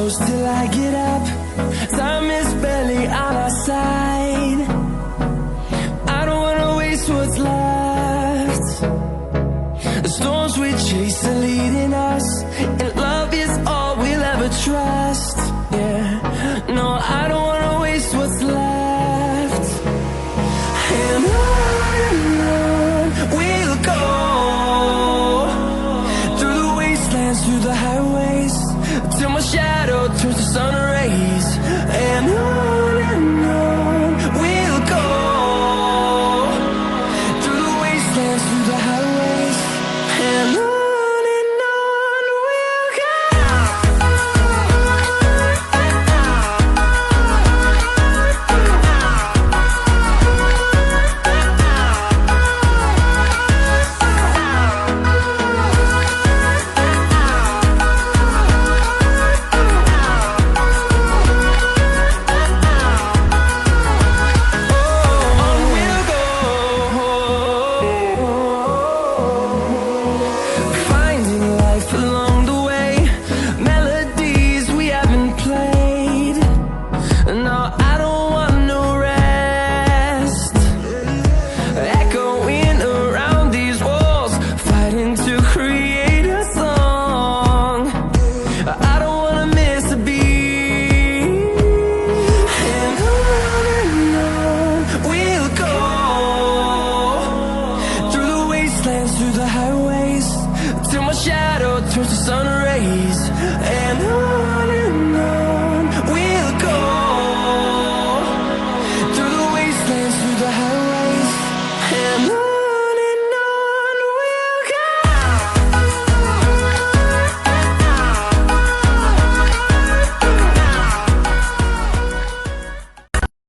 close till I get up. Time is barely on our side. I don't wanna waste what's left. The storms we chase are leading us, and love is all we'll ever trust. Yeah, no, I don't wanna waste what's left. And on we'll go, through the wastelands, through the highways, till my shadow turns to sun rays.